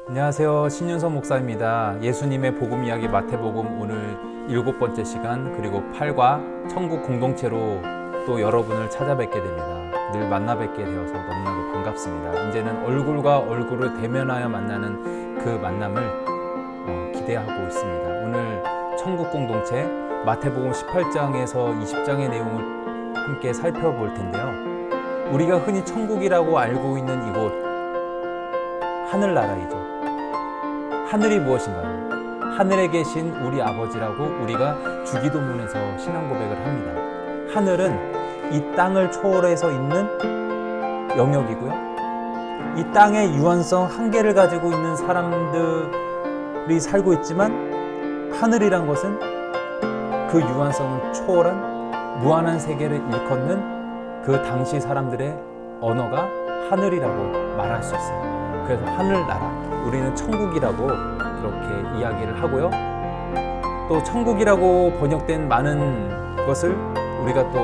안녕하세요. 신윤선 목사입니다. 예수님의 복음 이야기 마태복음 오늘 7번째 시간, 그리고 8과 천국 공동체로 또 여러분을 찾아뵙게 됩니다. 늘 만나 뵙게 되어서 너무나도 반갑습니다. 이제는 얼굴과 얼굴을 대면하여 만나는 그 만남을 기대하고 있습니다. 오늘 천국 공동체 마태복음 18장에서 20장의 내용을 함께 살펴볼 텐데요. 우리가 흔히 천국이라고 알고 있는 이곳, 하늘나라이죠. 하늘이 무엇인가요? 하늘에 계신 우리 아버지라고 우리가 주기도문에서 신앙 고백을 합니다. 하늘은 이 땅을 초월해서 있는 영역이고요. 이 땅의 유한성 한계를 가지고 있는 사람들이 살고 있지만, 하늘이란 것은 그 유한성을 초월한 무한한 세계를 일컫는 그 당시 사람들의 언어가 하늘이라고 말할 수 있어요. 그래서 하늘나라, 우리는 천국이라고 그렇게 이야기를 하고요. 또 천국이라고 번역된 많은 것을 우리가 또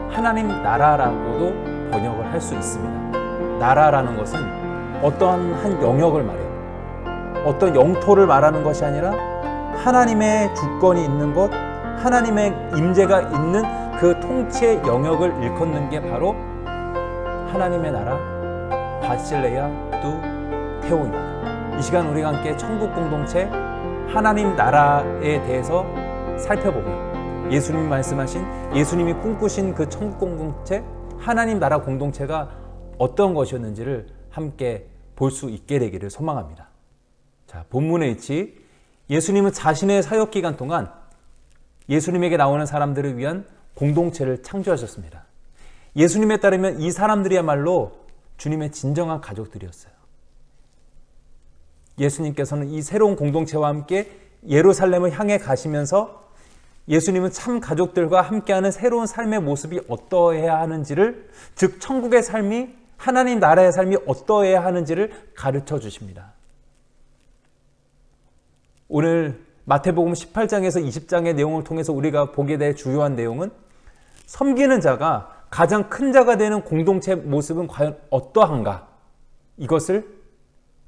하나님 나라라고도 번역을 할 수 있습니다. 나라라는 것은 어떠한 한 영역을 말해요. 어떤 영토를 말하는 것이 아니라 하나님의 주권이 있는 것, 하나님의 임재가 있는 그 통치의 영역을 일컫는 게 바로 하나님의 나라, 바실레야 두 테오입니다. 이 시간 우리가 함께 천국 공동체 하나님 나라에 대해서 살펴보고요. 예수님이 말씀하신, 예수님이 꿈꾸신 그 천국 공동체, 하나님 나라 공동체가 어떤 것이었는지를 함께 볼 수 있게 되기를 소망합니다. 자, 본문의 위치, 예수님은 자신의 사역 기간 동안 예수님에게 나오는 사람들을 위한 공동체를 창조하셨습니다. 예수님에 따르면 이 사람들이야말로 주님의 진정한 가족들이었어요. 예수님께서는 이 새로운 공동체와 함께 예루살렘을 향해 가시면서 예수님은 참 가족들과 함께하는 새로운 삶의 모습이 어떠해야 하는지를, 즉 천국의 삶이, 하나님 나라의 삶이 어떠해야 하는지를 가르쳐 주십니다. 오늘 마태복음 18장에서 20장의 내용을 통해서 우리가 보게 될 주요한 내용은, 섬기는 자가 가장 큰 자가 되는 공동체 모습은 과연 어떠한가?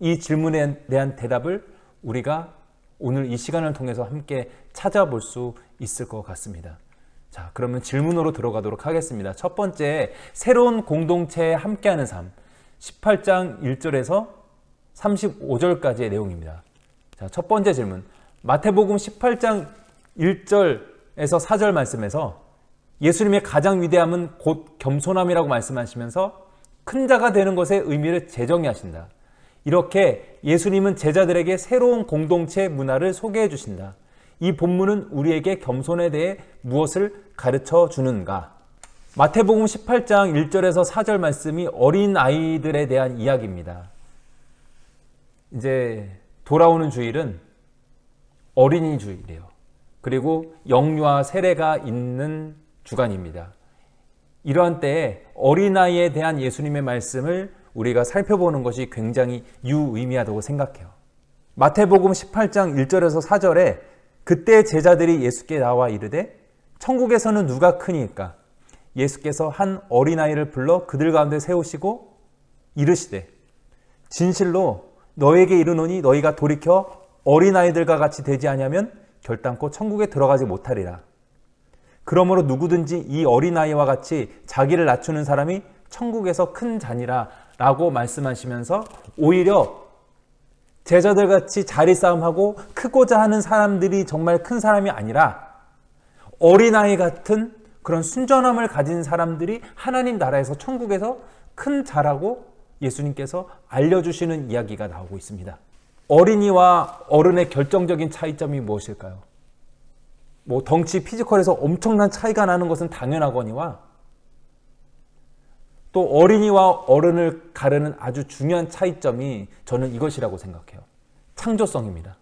이 질문에 대한 대답을 우리가 오늘 이 시간을 통해서 함께 찾아볼 수 있을 것 같습니다. 자, 그러면 질문으로 들어가도록 하겠습니다. 첫 번째, 새로운 공동체에 함께하는 삶, 18장 1절에서 35절까지의 내용입니다. 자, 첫 번째 질문, 마태복음 18장 1절에서 4절 말씀에서 예수님의 가장 위대함은 곧 겸손함이라고 말씀하시면서 큰 자가 되는 것의 의미를 재정의하신다. 이렇게 예수님은 제자들에게 새로운 공동체 문화를 소개해 주신다. 이 본문은 우리에게 겸손에 대해 무엇을 가르쳐 주는가? 마태복음 18장 1절에서 4절 말씀이 어린 아이들에 대한 이야기입니다. 이제 돌아오는 주일은 어린이 주일이에요. 그리고 영유아 세례가 있는 주간입니다. 이러한 때에 어린아이에 대한 예수님의 말씀을 우리가 살펴보는 것이 굉장히 유의미하다고 생각해요. 마태복음 18장 1절에서 4절에 그때 제자들이 예수께 나와 이르되 천국에서는 누가 크니까? 예수께서 한 어린아이를 불러 그들 가운데 세우시고 이르시되 진실로 너에게 이르노니 너희가 돌이켜 어린아이들과 같이 되지 아니하면 결단코 천국에 들어가지 못하리라. 그러므로 누구든지 이 어린아이와 같이 자기를 낮추는 사람이 천국에서 큰 자니라 라고 말씀하시면서 오히려 제자들같이 자리싸움하고 크고자 하는 사람들이 정말 큰 사람이 아니라 어린아이 같은 그런 순전함을 가진 사람들이 하나님 나라에서, 천국에서 큰 자라고 예수님께서 알려주시는 이야기가 나오고 있습니다. 어린이와 어른의 결정적인 차이점이 무엇일까요? 덩치, 피지컬에서 엄청난 차이가 나는 것은 당연하거니와 또 어린이와 어른을 가르는 아주 중요한 차이점이 저는 이것이라고 생각해요. 창조성입니다.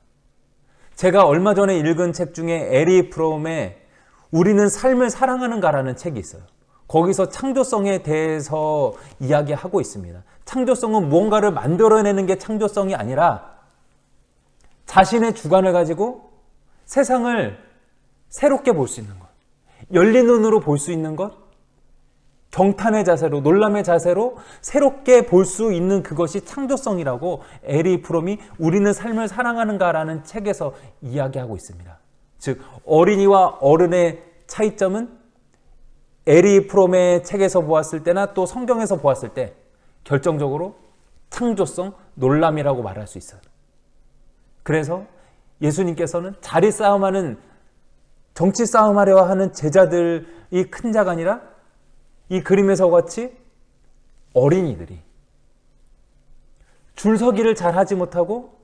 제가 얼마 전에 읽은 책 중에 에리 프롬의 우리는 삶을 사랑하는가라는 책이 있어요. 거기서 창조성에 대해서 이야기하고 있습니다. 창조성은 무언가를 만들어내는 게 창조성이 아니라 자신의 주관을 가지고 세상을 새롭게 볼 수 있는 것, 열린 눈으로 볼 수 있는 것, 경탄의 자세로, 놀람의 자세로 새롭게 볼 수 있는 그것이 창조성이라고 에리 프롬이 우리는 삶을 사랑하는가라는 책에서 이야기하고 있습니다. 즉 어린이와 어른의 차이점은 에리 프롬의 책에서 보았을 때나 또 성경에서 보았을 때 결정적으로 창조성, 놀람이라고 말할 수 있어요. 그래서 예수님께서는 자리 싸움하는, 정치 싸움하려 하는 제자들이 큰 자가 아니라 이 그림에서 같이 어린이들이 줄서기를 잘 하지 못하고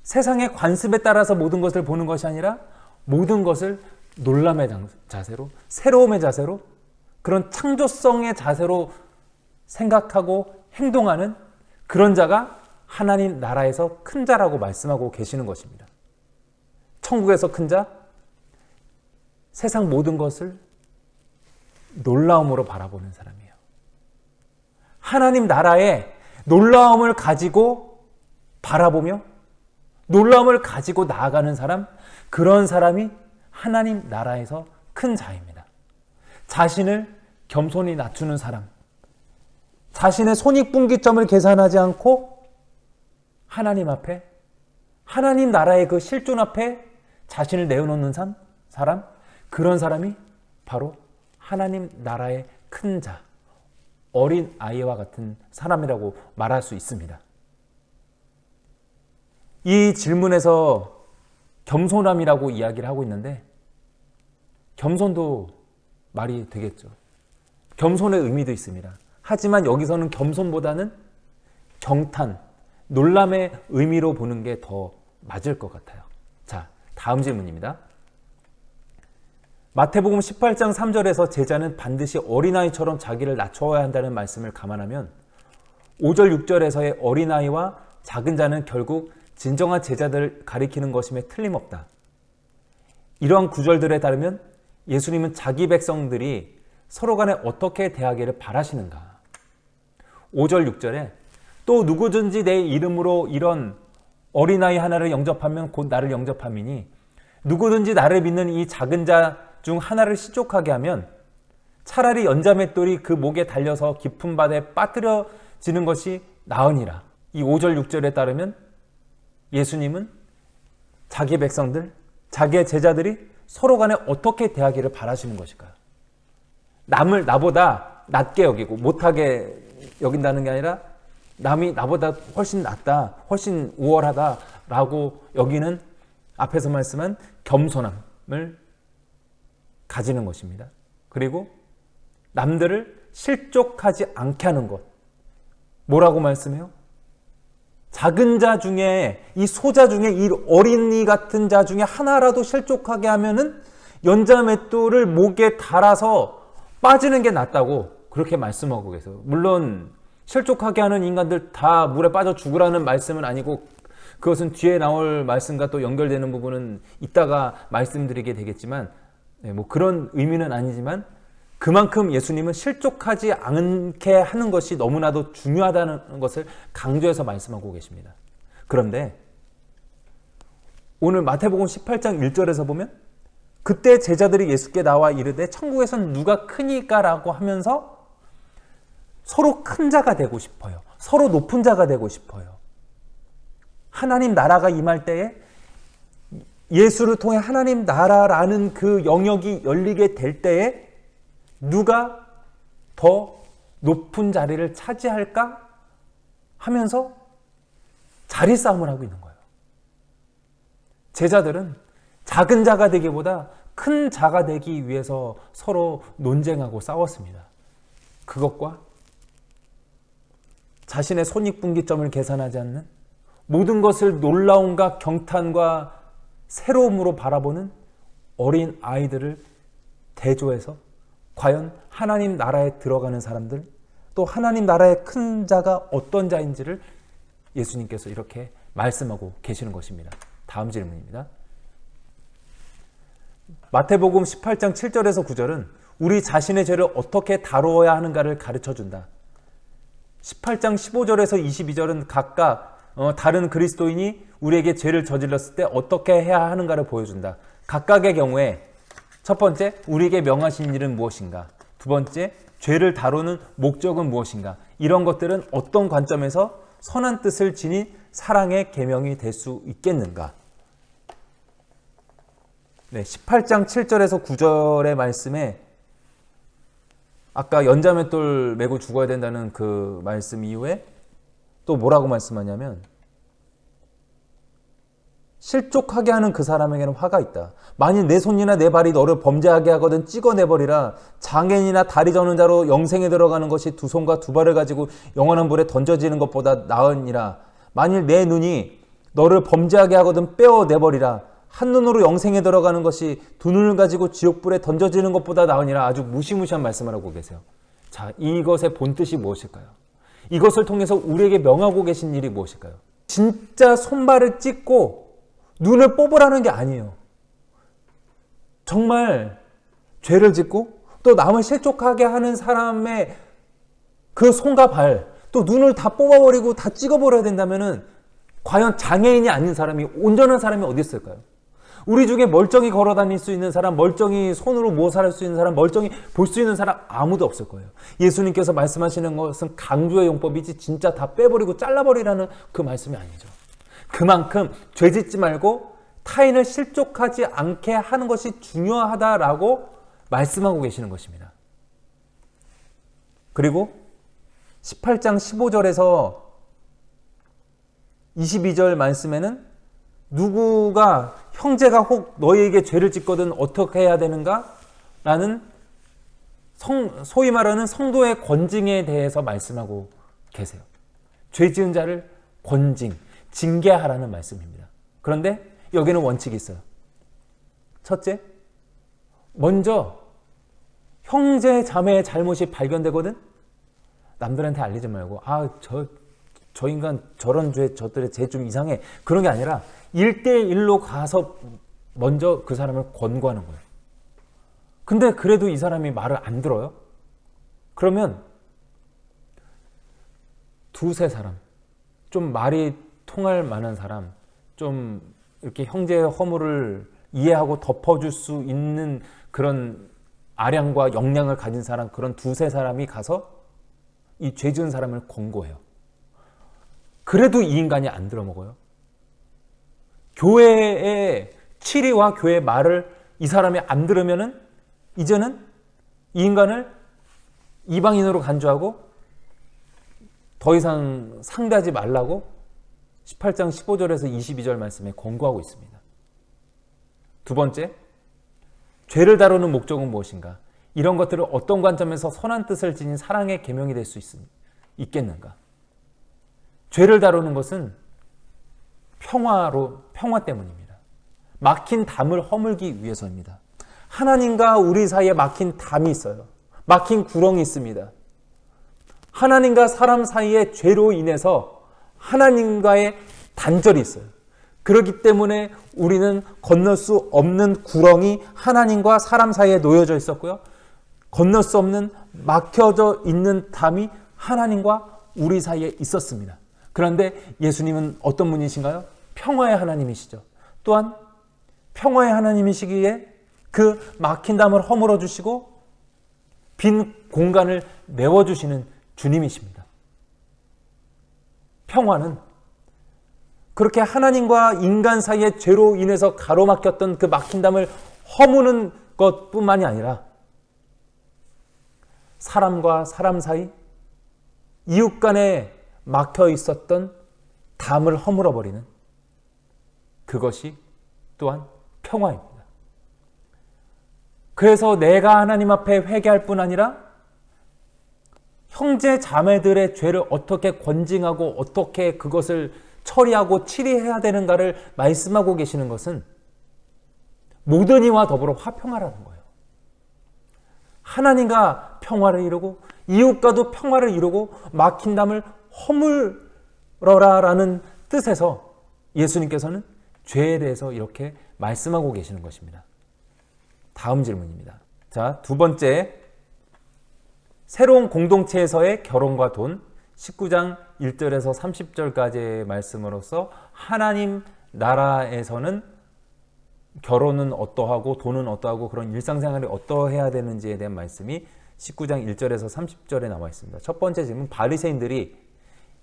세상의 관습에 따라서 모든 것을 보는 것이 아니라 모든 것을 놀람의 자세로, 새로움의 자세로, 그런 창조성의 자세로 생각하고 행동하는 그런 자가 하나님 나라에서 큰 자라고 말씀하고 계시는 것입니다. 천국에서 큰 자, 세상 모든 것을 놀라움으로 바라보는 사람이에요. 하나님 나라의 놀라움을 가지고 바라보며 놀라움을 가지고 나아가는 사람, 그런 사람이 하나님 나라에서 큰 자입니다. 자신을 겸손히 낮추는 사람, 자신의 손익분기점을 계산하지 않고 하나님 앞에, 하나님 나라의 그 실존 앞에 자신을 내어놓는 사람, 그런 사람이 바로 하나님 나라의 큰 자, 어린 아이와 같은 사람이라고 말할 수 있습니다. 이 질문에서 겸손함이라고 이야기를 하고 있는데 겸손도 말이 되겠죠. 겸손의 의미도 있습니다. 하지만 여기서는 겸손보다는 경탄, 놀람의 의미로 보는 게 더 맞을 것 같아요. 자, 다음 질문입니다. 마태복음 18장 3절에서 제자는 반드시 어린아이처럼 자기를 낮춰야 한다는 말씀을 감안하면 5절 6절에서의 어린아이와 작은 자는 결국 진정한 제자들을 가리키는 것임에 틀림없다. 이러한 구절들에 따르면 예수님은 자기 백성들이 서로 간에 어떻게 대하기를 바라시는가. 5절 6절에 또 누구든지 내 이름으로 이런 어린아이 하나를 영접하면 곧 나를 영접함이니 누구든지 나를 믿는 이 작은 자 중 하나를 시족하게 하면 차라리 연자맷돌이 그 목에 달려서 깊은 바다에 빠뜨려지는 것이 나으니라. 이 5절 6절에 따르면 예수님은 자기 백성들, 자기의 제자들이 서로 간에 어떻게 대하기를 바라시는 것일까요? 남을 나보다 낮게 여기고 못하게 여긴다는 게 아니라 남이 나보다 훨씬 낫다, 훨씬 우월하다라고 여기는 앞에서 말씀한 겸손함을 가지는 것입니다. 그리고 남들을 실족하지 않게 하는 것. 뭐라고 말씀해요? 작은 자 중에, 이 소자 중에, 이 어린이 같은 자 중에 하나라도 실족하게 하면은 연자맷돌을 목에 달아서 빠지는 게 낫다고 그렇게 말씀하고 계세요. 물론 실족하게 하는 인간들 다 물에 빠져 죽으라는 말씀은 아니고 그것은 뒤에 나올 말씀과 또 연결되는 부분은 이따가 말씀드리게 되겠지만 뭐 그런 의미는 아니지만 그만큼 예수님은 실족하지 않게 하는 것이 너무나도 중요하다는 것을 강조해서 말씀하고 계십니다. 그런데 오늘 마태복음 18장 1절에서 보면 그때 제자들이 예수께 나와 이르되 천국에선 누가 크니까라고 하면서 서로 큰 자가 되고 싶어요. 서로 높은 자가 되고 싶어요. 하나님 나라가 임할 때에 예수를 통해 하나님 나라라는 그 영역이 열리게 될 때에 누가 더 높은 자리를 차지할까 하면서 자리 싸움을 하고 있는 거예요. 제자들은 작은 자가 되기보다 큰 자가 되기 위해서 서로 논쟁하고 싸웠습니다. 그것과 자신의 손익분기점을 계산하지 않는 모든 것을 놀라움과 경탄과 새로움으로 바라보는 어린 아이들을 대조해서 과연 하나님 나라에 들어가는 사람들, 또 하나님 나라의 큰 자가 어떤 자인지를 예수님께서 이렇게 말씀하고 계시는 것입니다. 다음 질문입니다. 마태복음 18장 7절에서 9절은 우리 자신의 죄를 어떻게 다루어야 하는가를 가르쳐준다. 18장 15절에서 22절은 각각 다른 그리스도인이 우리에게 죄를 저질렀을 때 어떻게 해야 하는가를 보여준다. 각각의 경우에 첫 번째, 우리에게 명하신 일은 무엇인가? 두 번째, 죄를 다루는 목적은 무엇인가? 이런 것들은 어떤 관점에서 선한 뜻을 지닌 사랑의 계명이 될 수 있겠는가? 네, 18장 7절에서 9절의 말씀에 아까 연자맷돌 메고 죽어야 된다는 그 말씀 이후에 또 뭐라고 말씀하냐면 실족하게 하는 그 사람에게는 화가 있다. 만일 내 손이나 내 발이 너를 범죄하게 하거든 찍어내버리라. 장애인이나 다리 저는 자로 영생에 들어가는 것이 두 손과 두 발을 가지고 영원한 불에 던져지는 것보다 나으니라. 만일 내 눈이 너를 범죄하게 하거든 빼어내버리라. 한 눈으로 영생에 들어가는 것이 두 눈을 가지고 지옥불에 던져지는 것보다 나으니라. 아주 무시무시한 말씀을 하고 계세요. 자, 이것의 본뜻이 무엇일까요? 이것을 통해서 우리에게 명하고 계신 일이 무엇일까요? 진짜 손발을 찢고 눈을 뽑으라는 게 아니에요. 정말 죄를 짓고 또 남을 실족하게 하는 사람의 그 손과 발, 또 눈을 다 뽑아버리고 다 찍어버려야 된다면은 과연 장애인이 아닌 사람이, 온전한 사람이 어디 있을까요? 우리 중에 멀쩡히 걸어 다닐 수 있는 사람, 멀쩡히 손으로 무엇을 할 수 있는 사람, 멀쩡히 볼 수 있는 사람 아무도 없을 거예요. 예수님께서 말씀하시는 것은 강조의 용법이지 진짜 다 빼버리고 잘라버리라는 그 말씀이 아니죠. 그만큼 죄 짓지 말고 타인을 실족하지 않게 하는 것이 중요하다라고 말씀하고 계시는 것입니다. 그리고 18장 15절에서 22절 말씀에는 누구가 형제가 혹 너희에게 죄를 짓거든 어떻게 해야 되는가? 라는 소위 말하는 성도의 권징에 대해서 말씀하고 계세요. 죄 지은 자를 권징, 징계하라는 말씀입니다. 그런데 여기는 원칙이 있어요. 첫째, 먼저 형제 자매의 잘못이 발견되거든 남들한테 알리지 말고 저 인간 저런 죄, 저들의 죄 좀 이상해. 그런 게 아니라 1대1로 가서 먼저 그 사람을 권고하는 거예요. 근데 그래도 이 사람이 말을 안 들어요? 그러면 두세 사람, 좀 말이 통할 만한 사람, 좀 이렇게 형제의 허물을 이해하고 덮어줄 수 있는 그런 아량과 역량을 가진 사람, 그런 두세 사람이 가서 이 죄 지은 사람을 권고해요. 그래도 이 인간이 안 들어먹어요. 교회의 치리와 교회의 말을 이 사람이 안 들으면은 이제는 이 인간을 이방인으로 간주하고 더 이상 상대하지 말라고 18장 15절에서 22절 말씀에 권고하고 있습니다. 두 번째, 죄를 다루는 목적은 무엇인가? 이런 것들을 어떤 관점에서 선한 뜻을 지닌 사랑의 계명이 될 수 있겠는가? 죄를 다루는 것은 평화 때문입니다. 막힌 담을 허물기 위해서입니다. 하나님과 우리 사이에 막힌 담이 있어요. 막힌 구렁이 있습니다. 하나님과 사람 사이에 죄로 인해서 하나님과의 단절이 있어요. 그렇기 때문에 우리는 건널 수 없는 구렁이 하나님과 사람 사이에 놓여져 있었고요. 건널 수 없는 막혀져 있는 담이 하나님과 우리 사이에 있었습니다. 그런데 예수님은 어떤 분이신가요? 평화의 하나님이시죠. 또한 평화의 하나님이시기에 그 막힌 담을 허물어 주시고 빈 공간을 메워주시는 주님이십니다. 평화는 그렇게 하나님과 인간 사이의 죄로 인해서 가로막혔던 그 막힌 담을 허무는 것뿐만이 아니라 사람과 사람 사이, 이웃 간에 막혀 있었던 담을 허물어버리는 그것이 또한 평화입니다. 그래서 내가 하나님 앞에 회개할 뿐 아니라 형제 자매들의 죄를 어떻게 권징하고 어떻게 그것을 처리하고 치리해야 되는가를 말씀하고 계시는 것은 모든 이와 더불어 화평하라는 거예요. 하나님과 평화를 이루고 이웃과도 평화를 이루고 막힌 담을 허물어라라는 뜻에서 예수님께서는 죄에 대해서 이렇게 말씀하고 계시는 것입니다. 다음 질문입니다. 자, 두 번째, 새로운 공동체에서의 결혼과 돈, 19장 1절에서 30절까지의 말씀으로서 하나님 나라에서는 결혼은 어떠하고 돈은 어떠하고 그런 일상생활이 어떠해야 되는지에 대한 말씀이 19장 1절에서 30절에 나와 있습니다. 첫 번째 질문, 바리새인들이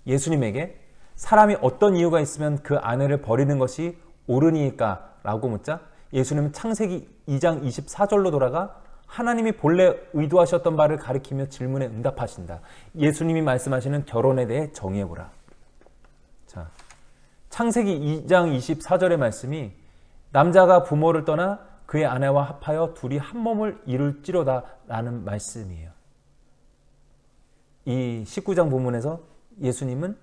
예수님에게 사람이 어떤 이유가 있으면 그 아내를 버리는 것이 옳으니까? 라고 묻자 예수님은 창세기 2장 24절로 돌아가 하나님이 본래 의도하셨던 바를 가리키며 질문에 응답하신다. 예수님이 말씀하시는 결혼에 대해 정의해보라. 자, 창세기 2장 24절의 말씀이 남자가 부모를 떠나 그의 아내와 합하여 둘이 한 몸을 이룰지로다 라는 말씀이에요. 이 19장 본문에서 예수님은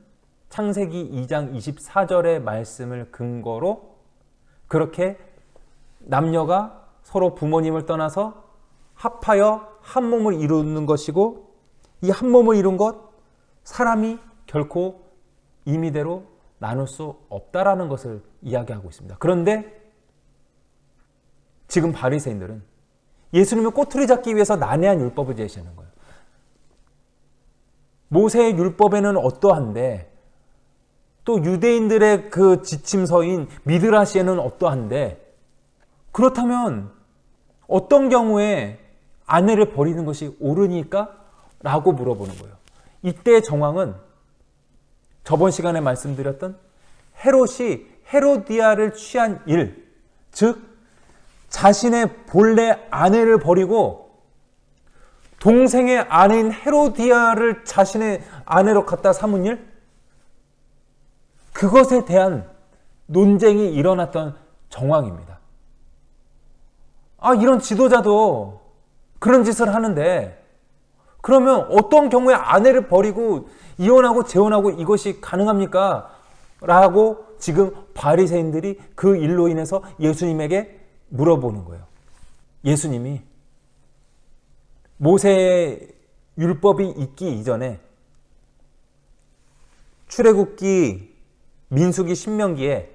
창세기 2장 24절의 말씀을 근거로 그렇게 남녀가 서로 부모님을 떠나서 합하여 한 몸을 이루는 것이고 이 한 몸을 이룬 것 사람이 결코 임의대로 나눌 수 없다라는 것을 이야기하고 있습니다. 그런데 지금 바리새인들은 예수님을 꼬투리 잡기 위해서 난해한 율법을 제시하는 거예요. 모세의 율법에는 어떠한데 또 유대인들의 그 지침서인 미드라시에는 어떠한데 그렇다면 어떤 경우에 아내를 버리는 것이 옳으니까? 라고 물어보는 거예요. 이때의 정황은 저번 시간에 말씀드렸던 헤롯이 헤로디아를 취한 일, 즉 자신의 본래 아내를 버리고 동생의 아내인 헤로디아를 자신의 아내로 갖다 삼은 일, 그것에 대한 논쟁이 일어났던 정황입니다. 이런 지도자도 그런 짓을 하는데 그러면 어떤 경우에 아내를 버리고 이혼하고 재혼하고 이것이 가능합니까? 라고 지금 바리새인들이 그 일로 인해서 예수님에게 물어보는 거예요. 예수님이 모세의 율법이 있기 이전에 출애굽기, 민수기, 신명기에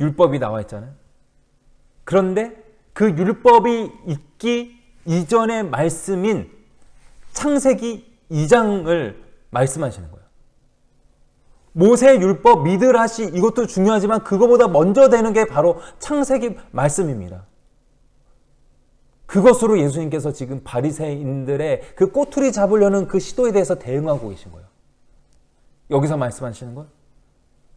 율법이 나와 있잖아요. 그런데 그 율법이 있기 이전의 말씀인 창세기 2장을 말씀하시는 거예요. 모세 율법, 미드라시 이것도 중요하지만 그거보다 먼저 되는 게 바로 창세기 말씀입니다. 그것으로 예수님께서 지금 바리새인들의 그 꼬투리 잡으려는 그 시도에 대해서 대응하고 계신 거예요. 여기서 말씀하시는 건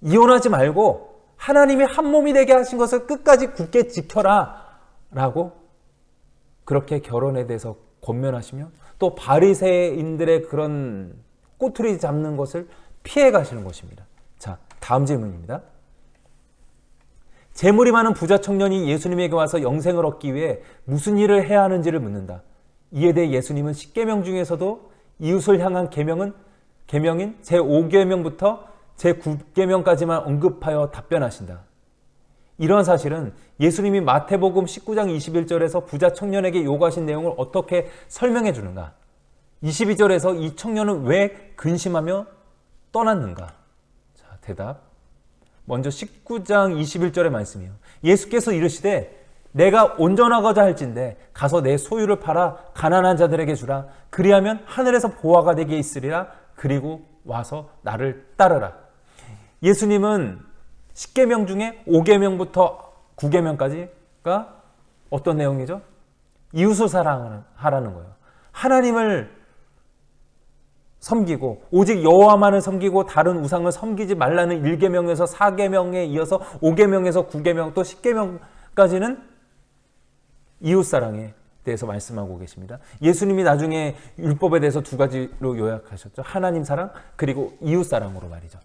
이혼하지 말고 하나님이 한 몸이 되게 하신 것을 끝까지 굳게 지켜라 라고 그렇게 결혼에 대해서 권면하시며 또 바리새인들의 그런 꼬투리 잡는 것을 피해 가시는 것입니다. 자, 다음 질문입니다. 재물이 많은 부자 청년이 예수님에게 와서 영생을 얻기 위해 무슨 일을 해야 하는지를 묻는다. 이에 대해 예수님은 10계명 중에서도 이웃을 향한 계명인 제5계명부터 제9계명까지만 언급하여 답변하신다. 이런 사실은 예수님이 마태복음 19장 21절에서 부자 청년에게 요구하신 내용을 어떻게 설명해 주는가? 22절에서 이 청년은 왜 근심하며 떠났는가? 자, 대답. 먼저 19장 21절의 말씀이요. 예수께서 이르시되 내가 온전하고자 할진대 가서 내 소유를 팔아 가난한 자들에게 주라. 그리하면 하늘에서 보화가 되게 있으리라. 그리고 와서 나를 따르라. 예수님은 10계명 중에 5계명부터 9계명까지가 어떤 내용이죠? 이웃을 사랑하라는 거예요. 하나님을 섬기고 오직 여호와만을 섬기고 다른 우상을 섬기지 말라는 1계명에서 4계명에 이어서 5계명에서 9계명 또 10계명까지는 이웃사랑에 대해서 말씀하고 계십니다. 예수님이 나중에 율법에 대해서 두 가지로 요약하셨죠. 하나님 사랑 그리고 이웃사랑으로 말이죠.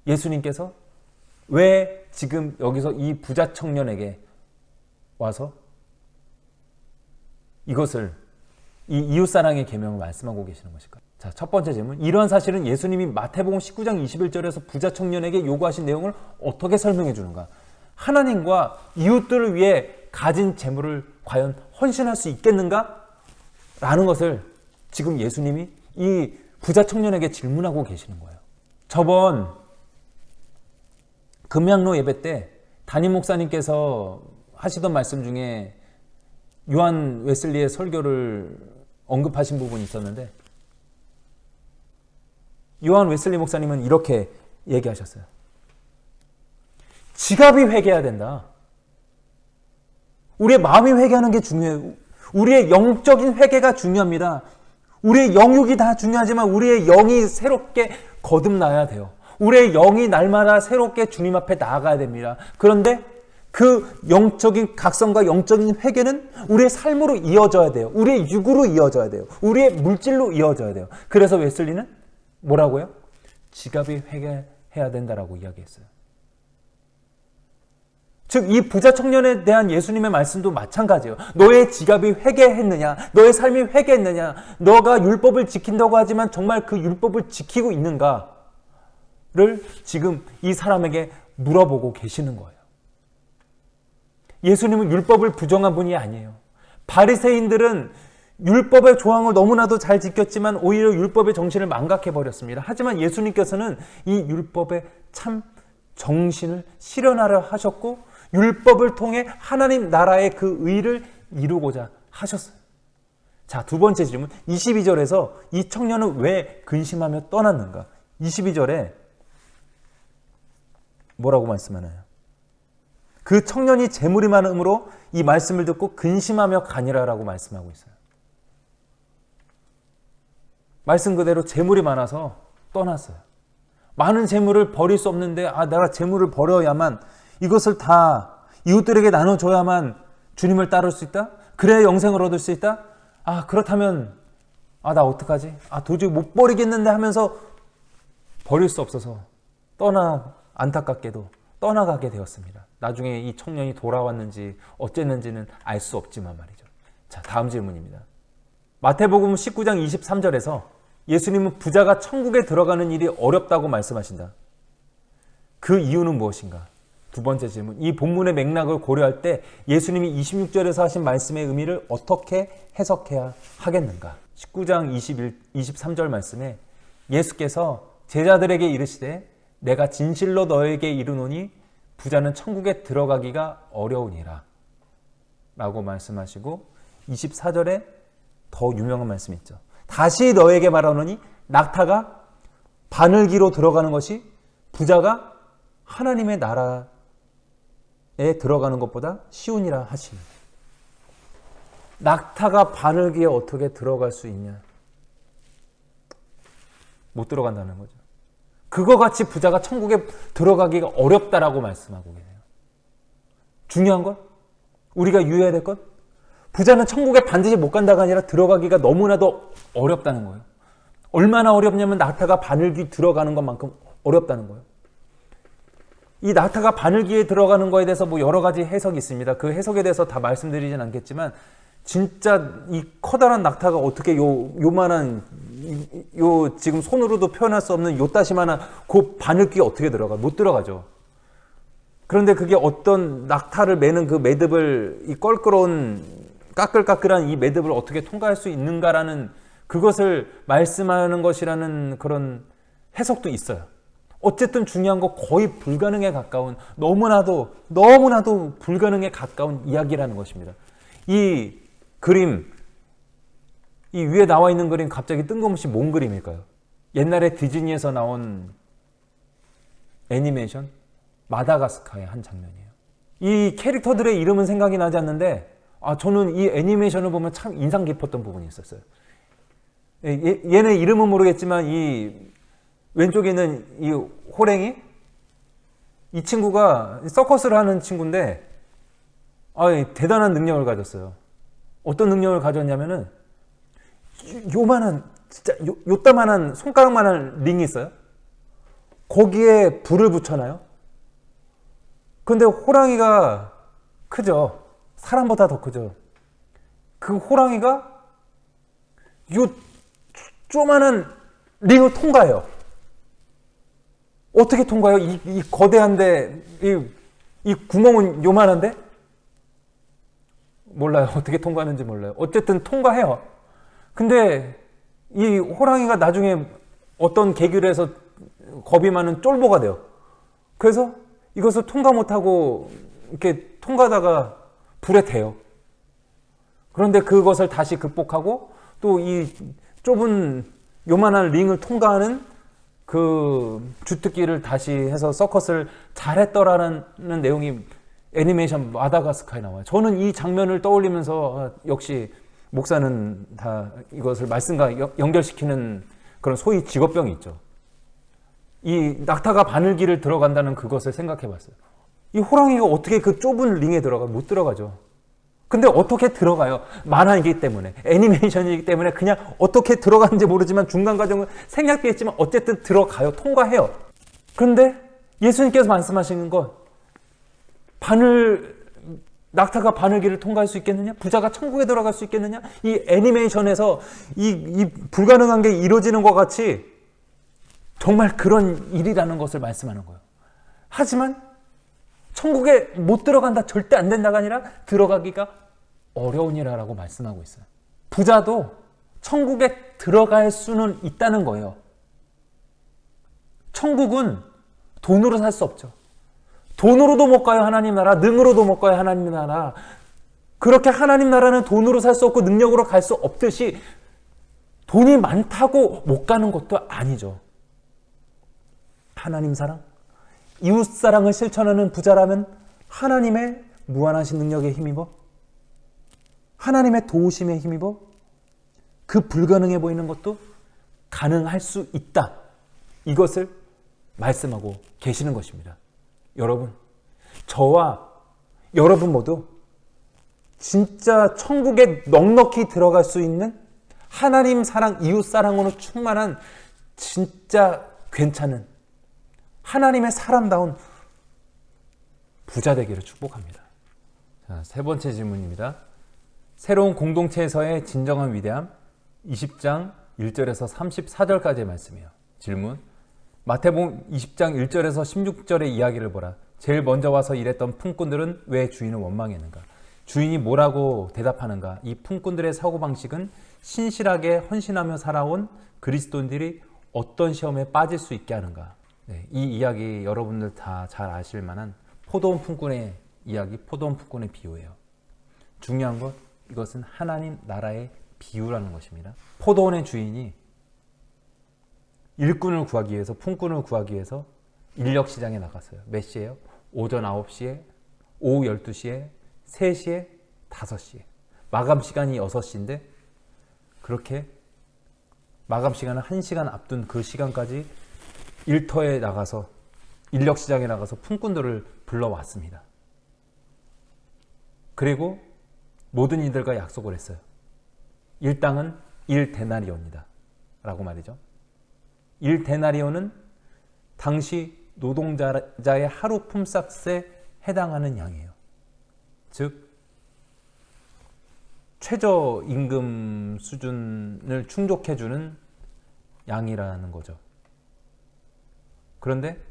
예수님께서 왜 지금 여기서 이 부자 청년에게 와서 이것을 이 이웃사랑의 계명을 말씀하고 계시는 것일까요? 자, 첫 번째 질문. 이러한 사실은 예수님이 마태복음 19장 21절에서 부자 청년에게 요구하신 내용을 어떻게 설명해 주는가? 하나님과 이웃들을 위해 가진 재물을 과연 헌신할 수 있겠는가? 라는 것을 지금 예수님이 이 부자 청년에게 질문하고 계시는 거예요. 저번 금양로 예배 때 담임 목사님께서 하시던 말씀 중에 요한 웨슬리의 설교를 언급하신 부분이 있었는데 요한 웨슬리 목사님은 이렇게 얘기하셨어요. 지갑이 회개해야 된다. 우리의 마음이 회개하는 게 중요해요. 우리의 영적인 회개가 중요합니다. 우리의 영육이 다 중요하지만 우리의 영이 새롭게 거듭나야 돼요. 우리의 영이 날마다 새롭게 주님 앞에 나아가야 됩니다. 그런데 그 영적인 각성과 영적인 회개는 우리의 삶으로 이어져야 돼요. 우리의 육으로 이어져야 돼요. 우리의 물질로 이어져야 돼요. 그래서 웨슬리는 뭐라고요? 지갑이 회개해야 된다라고 이야기했어요. 즉, 이 부자 청년에 대한 예수님의 말씀도 마찬가지예요. 너의 지갑이 회개했느냐? 너의 삶이 회개했느냐? 너가 율법을 지킨다고 하지만 정말 그 율법을 지키고 있는가를 지금 이 사람에게 물어보고 계시는 거예요. 예수님은 율법을 부정한 분이 아니에요. 바리새인들은 율법의 조항을 너무나도 잘 지켰지만 오히려 율법의 정신을 망각해버렸습니다. 하지만 예수님께서는 이 율법의 참 정신을 실현하려 하셨고 율법을 통해 하나님 나라의 그 의를 이루고자 하셨어요. 자, 두 번째 질문. 22절에서 이 청년은 왜 근심하며 떠났는가? 22절에 뭐라고 말씀하나요? 그 청년이 재물이 많음으로 이 말씀을 듣고 근심하며 가니라라고 말씀하고 있어요. 말씀 그대로 재물이 많아서 떠났어요. 많은 재물을 버릴 수 없는데 내가 재물을 버려야만 이것을 다 이웃들에게 나눠줘야만 주님을 따를 수 있다? 그래야 영생을 얻을 수 있다? 그렇다면 나 어떡하지? 도저히 못 버리겠는데 하면서 버릴 수 없어서 안타깝게도 떠나가게 되었습니다. 나중에 이 청년이 돌아왔는지 어쨌는지는 알 수 없지만 말이죠. 자, 다음 질문입니다. 마태복음 19장 23절에서 예수님은 부자가 천국에 들어가는 일이 어렵다고 말씀하신다. 그 이유는 무엇인가? 두 번째 질문. 이 본문의 맥락을 고려할 때 예수님이 26절에서 하신 말씀의 의미를 어떻게 해석해야 하겠는가? 19장 23절 말씀에 예수께서 제자들에게 이르시되 내가 진실로 너에게 이르노니 부자는 천국에 들어가기가 어려우니라 라고 말씀하시고 24절에 더 유명한 말씀이 있죠. 다시 너에게 말하노니 낙타가 바늘기로 들어가는 것이 부자가 하나님의 나라에 들어가는 것보다 쉬우니라 하시니. 낙타가 바늘기에 어떻게 들어갈 수 있냐? 못 들어간다는 거죠. 그거 같이 부자가 천국에 들어가기가 어렵다라고 말씀하고 계세요. 중요한 건 우리가 유의해야 될 것, 부자는 천국에 반드시 못 간다가 아니라 들어가기가 너무나도 어렵다는 거예요. 얼마나 어렵냐면 낙타가 바늘기 들어가는 것만큼 어렵다는 거예요. 이 낙타가 바늘기에 들어가는 거에 대해서 여러 가지 해석이 있습니다. 그 해석에 대해서 다 말씀드리진 않겠지만 진짜 이 커다란 낙타가 어떻게 요만한 지금 손으로도 표현할 수 없는 요따시만한 그 바늘기에 어떻게 들어가? 못 들어가죠. 그런데 그게 어떤 낙타를 매는 그 매듭을 이 껄끄러운 까끌까끌한 이 매듭을 어떻게 통과할 수 있는가라는 그것을 말씀하는 것이라는 그런 해석도 있어요. 어쨌든 중요한 거 거의 불가능에 가까운 너무나도 불가능에 가까운 이야기라는 것입니다. 이 그림, 이 위에 나와 있는 그림 갑자기 뜬금없이 뭔 그림일까요? 옛날에 디즈니에서 나온 애니메이션 마다가스카의 한 장면이에요. 이 캐릭터들의 이름은 생각이 나지 않는데 저는 이 애니메이션을 보면 참 인상 깊었던 부분이 있었어요. 얘네 이름은 모르겠지만 이 왼쪽에 있는 이 호랭이, 이 친구가 서커스를 하는 친구인데 대단한 능력을 가졌어요. 어떤 능력을 가졌냐면은 요만한 진짜 요따만한 손가락만한 링이 있어요. 거기에 불을 붙여놔요. 근데 호랑이가 크죠. 사람보다 더 크죠. 그 호랑이가 요 조만한 링을 통과해요. 어떻게 통과해요? 이 거대한데 이 구멍은 요만한데? 몰라요. 어떻게 통과하는지 몰라요. 어쨌든 통과해요. 근데 이 호랑이가 나중에 어떤 계기로 해서 겁이 많은 쫄보가 돼요. 그래서 이것을 통과 못하고 이렇게 통과하다가 불에 태요. 그런데 그것을 다시 극복하고 또 이 좁은 요만한 링을 통과하는 그 주특기를 다시 해서 서커스를 잘했더라는 내용이 애니메이션 마다가스카에 나와요. 저는 이 장면을 떠올리면서 역시 목사는 다 이것을 말씀과 연결시키는 그런 소위 직업병이 있죠. 이 낙타가 바늘길을 들어간다는 그것을 생각해 봤어요. 이 호랑이가 어떻게 그 좁은 링에 들어가요? 못 들어가죠. 근데 어떻게 들어가요? 만화이기 때문에, 애니메이션이기 때문에 그냥 어떻게 들어가는지 모르지만 중간 과정은 생략되어 있지만 어쨌든 들어가요. 통과해요. 그런데 예수님께서 말씀하시는 건 낙타가 바늘길을 통과할 수 있겠느냐? 부자가 천국에 들어갈 수 있겠느냐? 이 애니메이션에서 이 불가능한 게 이루어지는 것 같이 정말 그런 일이라는 것을 말씀하는 거예요. 하지만 천국에 못 들어간다, 절대 안 된다가 아니라 들어가기가 어려운 일이라고 말씀하고 있어요. 부자도 천국에 들어갈 수는 있다는 거예요. 천국은 돈으로 살 수 없죠. 돈으로도 못 가요, 하나님 나라. 능으로도 못 가요, 하나님 나라. 그렇게 하나님 나라는 돈으로 살 수 없고 능력으로 갈 수 없듯이 돈이 많다고 못 가는 것도 아니죠. 하나님 사랑, 이웃 사랑을 실천하는 부자라면 하나님의 무한하신 능력에 힘입어, 하나님의 도우심에 힘입어 그 불가능해 보이는 것도 가능할 수 있다. 이것을 말씀하고 계시는 것입니다. 여러분, 저와 여러분 모두 진짜 천국에 넉넉히 들어갈 수 있는 하나님 사랑, 이웃 사랑으로 충만한 진짜 괜찮은 하나님의 사람다운 부자 되기를 축복합니다. 자, 세 번째 질문입니다. 새로운 공동체에서의 진정한 위대함, 20장 1절에서 34절까지의 말씀이에요. 질문: 마태복음 20장 1절에서 16절의 이야기를 보라. 제일 먼저 와서 일했던 품꾼들은 왜 주인을 원망했는가? 주인이 뭐라고 대답하는가? 이 품꾼들의 사고방식은 신실하게 헌신하며 살아온 그리스도인들이 어떤 시험에 빠질 수 있게 하는가? 네, 이 이야기 여러분들 다 잘 아실 만한 포도원 품꾼의 이야기, 포도원 품꾼의 비유예요. 중요한 것, 이것은 하나님 나라의 비유라는 것입니다. 포도원의 주인이 일꾼을 구하기 위해서, 품꾼을 구하기 위해서 인력시장에 나갔어요. 몇 시에요? 오전 9시에, 오후 12시에, 3시에, 5시에. 마감 시간이 6시인데 그렇게 마감 시간을 1시간 앞둔 그 시간까지 일터에 나가서, 인력시장에 나가서 품꾼들을 불러왔습니다. 그리고 모든 이들과 약속을 했어요. 일당은 1데나리온이다 라고 말이죠. 1데나리온은 당시 노동자의 하루 품삯에 해당하는 양이에요. 즉 최저임금 수준을 충족해주는 양이라는 거죠. 그런데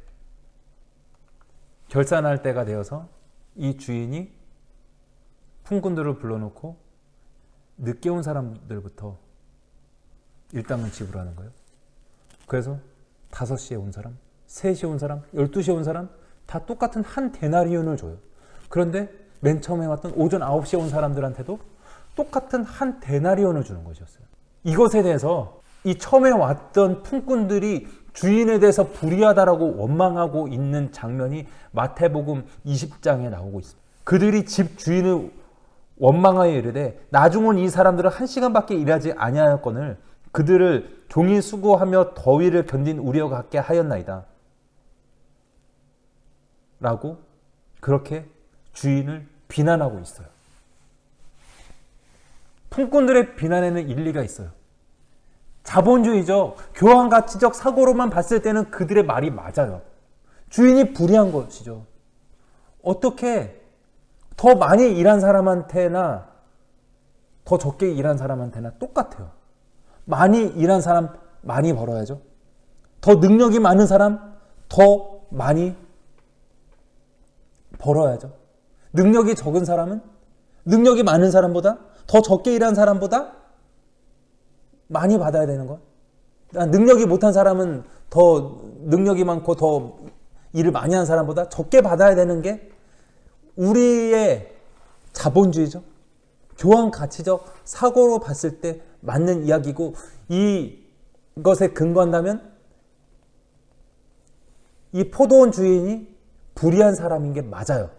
결산할 때가 되어서 이 주인이 품꾼들을 불러놓고 늦게 온 사람들부터 일당을 지불하는 거예요. 그래서 5시에 온 사람, 3시에 온 사람, 12시에 온 사람 다 똑같은 한 데나리온을 줘요. 그런데 맨 처음에 왔던 오전 9시에 온 사람들한테도 똑같은 한 데나리온을 주는 것이었어요. 이것에 대해서 이 처음에 왔던 품꾼들이 주인에 대해서 불의하다라고 원망하고 있는 장면이 마태복음 20장에 나오고 있습니다. 그들이 집 주인을 원망하여 이르되 나중 온 이 사람들은 1시간밖에 일하지 아니하였거늘 그들을 종일 수고하며 더위를 견딘 우리와 같게 하였나이다 라고 그렇게 주인을 비난하고 있어요. 품꾼들의 비난에는 일리가 있어요. 자본주의적, 교환가치적 사고로만 봤을 때는 그들의 말이 맞아요. 주인이 불의한 것이죠. 어떻게 더 많이 일한 사람한테나 더 적게 일한 사람한테나 똑같아요. 많이 일한 사람 많이 벌어야죠. 더 능력이 많은 사람 더 많이 벌어야죠. 능력이 적은 사람은 능력이 많은 사람보다 더 적게 일한 사람보다 많이 받아야 되는 거. 능력이 못한 사람은 더 능력이 많고 더 일을 많이 한 사람보다 적게 받아야 되는 게 우리의 자본주의죠. 교환 가치적 사고로 봤을 때 맞는 이야기고 이것에 근거한다면 이 포도원 주인이 불의한 사람인 게 맞아요.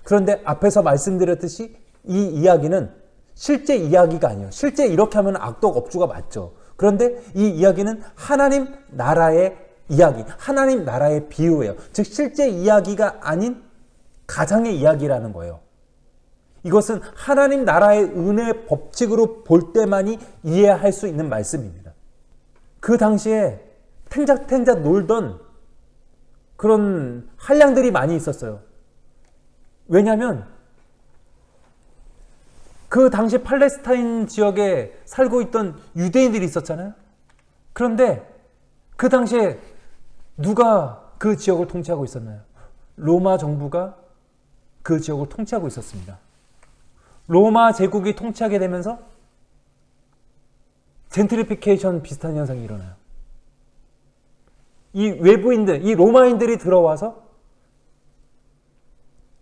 그런데 앞에서 말씀드렸듯이 이 이야기는 실제 이야기가 아니에요. 실제 이렇게 하면 악독 업주가 맞죠. 그런데 이 이야기는 하나님 나라의 이야기, 하나님 나라의 비유예요. 즉 실제 이야기가 아닌 가상의 이야기라는 거예요. 이것은 하나님 나라의 은혜의 법칙으로 볼 때만이 이해할 수 있는 말씀입니다. 그 당시에 탱자탱자 놀던 그런 한량들이 많이 있었어요. 왜냐하면 그 당시 팔레스타인 지역에 살고 있던 유대인들이 있었잖아요. 그런데 그 당시에 누가 그 지역을 통치하고 있었나요? 로마 정부가 그 지역을 통치하고 있었습니다. 로마 제국이 통치하게 되면서 젠트리피케이션 비슷한 현상이 일어나요. 이 외부인들, 이 로마인들이 들어와서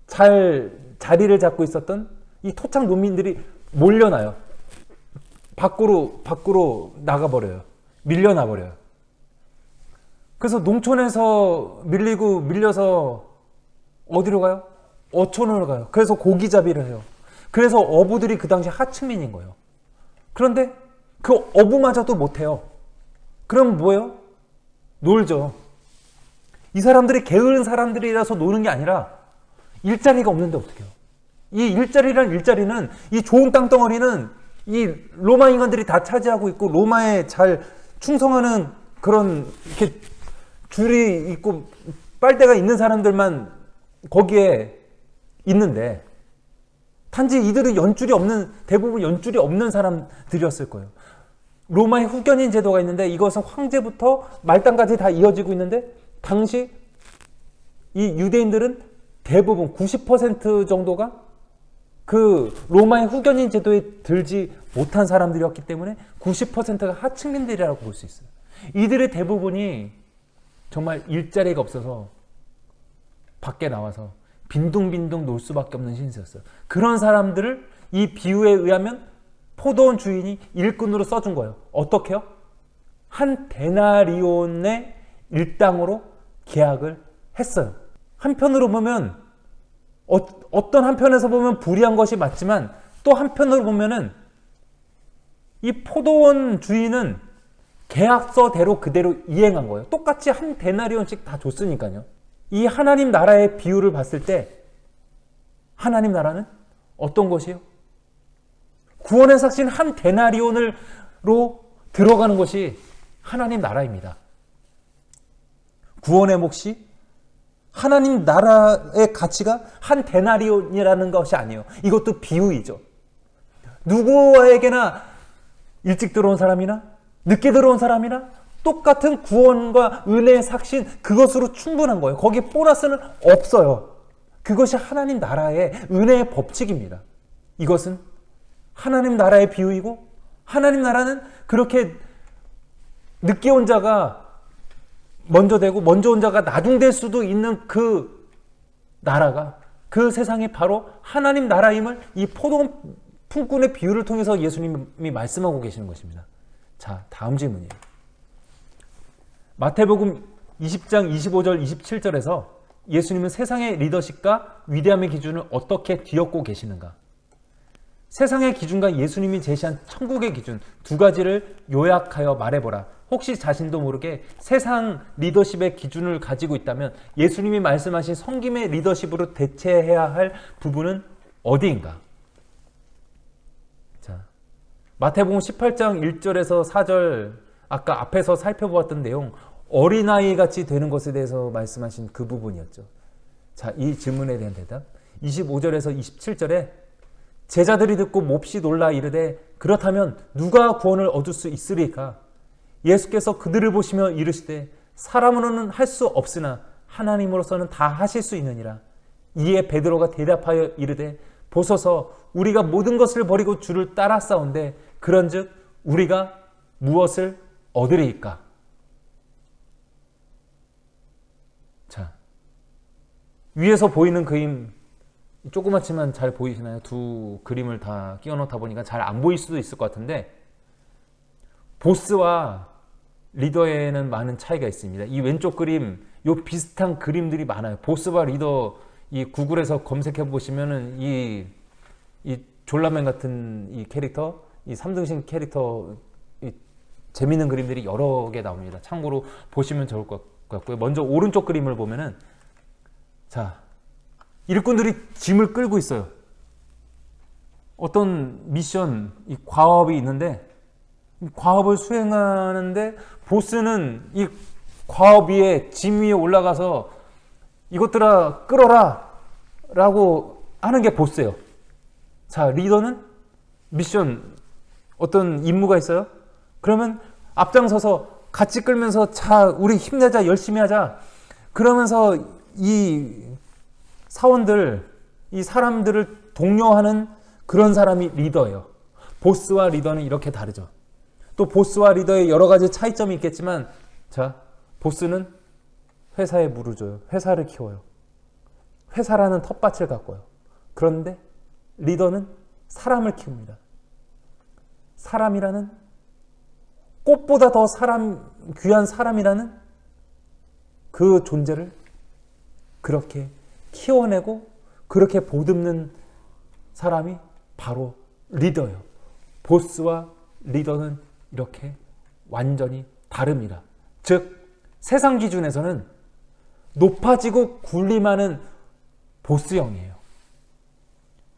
자리를 잡고 있었던 이 토착 농민들이 몰려나요. 밖으로 나가버려요. 밀려나버려요. 그래서 농촌에서 밀려서 어디로 가요? 어촌으로 가요. 그래서 고기잡이를 해요. 그래서 어부들이 그 당시 하층민인 거예요. 그런데 그 어부마저도 못해요. 그럼 뭐예요? 놀죠. 이 사람들이 게으른 사람들이라서 노는 게 아니라 일자리가 없는데 어떻게 해요? 이 일자리는 이 좋은 땅덩어리는 이 로마 인간들이 다 차지하고 있고 로마에 잘 충성하는 그런 이렇게 줄이 있고 빨대가 있는 사람들만 거기에 있는데 단지 이들은 대부분 연줄이 없는 사람들이었을 거예요. 로마의 후견인 제도가 있는데 이것은 황제부터 말단까지 다 이어지고 있는데 당시 이 유대인들은 대부분 90% 정도가 그 로마의 후견인 제도에 들지 못한 사람들이었기 때문에 90%가 하층민들이라고 볼 수 있어요. 이들의 대부분이 정말 일자리가 없어서 밖에 나와서 빈둥빈둥 놀 수밖에 없는 신세였어요. 그런 사람들을 이 비유에 의하면 포도원 주인이 일꾼으로 써준 거예요. 어떻게요? 한 데나리온의 일당으로 계약을 했어요. 한편으로 보면 어떤 한편에서 보면 불의한 것이 맞지만 또 한편으로 보면은 이 포도원 주인은 계약서대로 그대로 이행한 거예요. 똑같이 한 데나리온씩 다 줬으니까요. 이 하나님 나라의 비유를 봤을 때 하나님 나라는 어떤 것이에요? 구원의 삭신 한 데나리온으로 들어가는 것이 하나님 나라입니다. 구원의 몫이 하나님 나라의 가치가 한 데나리온이라는 것이 아니에요. 이것도 비유이죠. 누구에게나 일찍 들어온 사람이나 늦게 들어온 사람이나 똑같은 구원과 은혜의 삭신 그것으로 충분한 거예요. 거기에 보너스는 없어요. 그것이 하나님 나라의 은혜의 법칙입니다. 이것은 하나님 나라의 비유이고 하나님 나라는 그렇게 늦게 온 자가 먼저 되고 먼저 온 자가 나중될 수도 있는 그 나라가 그 세상이 바로 하나님 나라임을 이 포도원 품꾼의 비유를 통해서 예수님이 말씀하고 계시는 것입니다. 자, 다음 질문이에요. 마태복음 20장 25절 27절에서 예수님은 세상의 리더십과 위대함의 기준을 어떻게 뒤엎고 계시는가? 세상의 기준과 예수님이 제시한 천국의 기준 두 가지를 요약하여 말해보라. 혹시 자신도 모르게 세상 리더십의 기준을 가지고 있다면 예수님이 말씀하신 성김의 리더십으로 대체해야 할 부분은 어디인가? 자, 마태복음 18장 1절에서 4절 아까 앞에서 살펴보았던 내용 어린아이 같이 되는 것에 대해서 말씀하신 그 부분이었죠. 자, 이 질문에 대한 대답 25절에서 27절에 제자들이 듣고 몹시 놀라 이르되 그렇다면 누가 구원을 얻을 수 있으리까? 예수께서 그들을 보시며 이르시되 사람으로는 할 수 없으나 하나님으로서는 다 하실 수 있느니라. 이에 베드로가 대답하여 이르되 보소서 우리가 모든 것을 버리고 주를 따라싸운데 그런즉 우리가 무엇을 얻으리이까? 자, 위에서 보이는 그림 조그맣지만 잘 보이시나요? 두 그림을 다 끼워 놓다 보니까 잘 안 보일 수도 있을 것 같은데 보스와 리더에는 많은 차이가 있습니다. 이 왼쪽 그림 요 비슷한 그림들이 많아요. 보스와 리더 이 구글에서 검색해 보시면은 이 졸라맨 같은 이 캐릭터, 이 3등신 캐릭터 이 재밌는 그림들이 여러 개 나옵니다. 참고로 보시면 좋을 것 같고요. 먼저 오른쪽 그림을 보면은 자, 일꾼들이 짐을 끌고 있어요. 어떤 미션, 이 과업이 있는데 이 과업을 수행하는데 보스는 이 과업 위에 짐 위에 올라가서 이것들아 끌어라 라고 하는 게 보스예요. 자, 리더는 미션 어떤 임무가 있어요. 그러면 앞장서서 같이 끌면서 자, 우리 힘내자, 열심히 하자. 그러면서 이 사원들, 이 사람들을 독려하는 그런 사람이 리더예요. 보스와 리더는 이렇게 다르죠. 또 보스와 리더의 여러 가지 차이점이 있겠지만, 자, 보스는 회사에 물을 줘요. 회사를 키워요. 회사라는 텃밭을 가꿔요. 그런데 리더는 사람을 키웁니다. 사람이라는 꽃보다 더 귀한 사람이라는 그 존재를 그렇게 키워내고 그렇게 보듬는 사람이 바로 리더예요. 보스와 리더는 이렇게 완전히 다릅니다. 즉 세상 기준에서는 높아지고 군림하는 보스형이에요.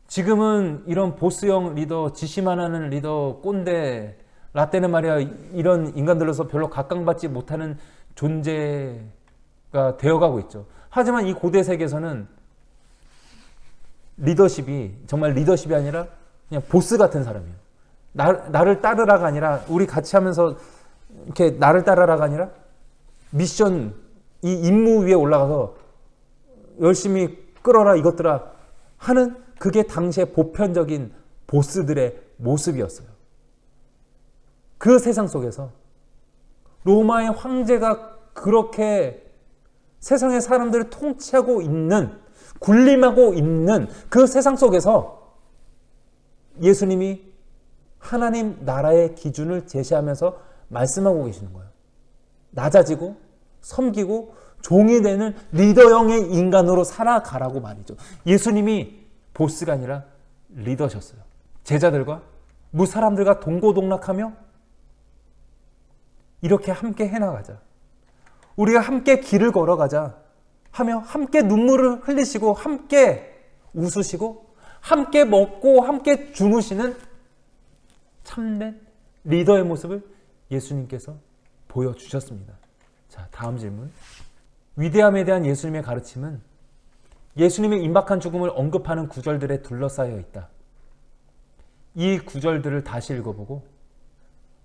지금은 이런 보스형 리더, 지시만 하는 리더, 꼰대, 라떼는 말이야 이런 인간들로서 별로 각광받지 못하는 존재가 되어가고 있죠. 하지만 이 고대 세계에서는 리더십이 정말 리더십이 아니라 그냥 보스 같은 사람이에요. 나를 따르라가 아니라 우리 같이 하면서 이렇게 나를 따르라가 아니라 미션 이 임무 위에 올라가서 열심히 끌어라 이것들아 하는 그게 당시의 보편적인 보스들의 모습이었어요. 그 세상 속에서 로마의 황제가 그렇게 세상의 사람들을 통치하고 있는, 군림하고 있는 그 세상 속에서 예수님이 하나님 나라의 기준을 제시하면서 말씀하고 계시는 거예요. 낮아지고 섬기고 종이 되는 리더형의 인간으로 살아가라고 말이죠. 예수님이 보스가 아니라 리더셨어요. 제자들과 무사람들과 동고동락하며 이렇게 함께 해나가자. 우리가 함께 길을 걸어가자 하며 함께 눈물을 흘리시고 함께 웃으시고 함께 먹고 함께 주무시는 참된 리더의 모습을 예수님께서 보여주셨습니다. 자, 다음 질문. 위대함에 대한 예수님의 가르침은 예수님의 임박한 죽음을 언급하는 구절들에 둘러싸여 있다. 이 구절들을 다시 읽어보고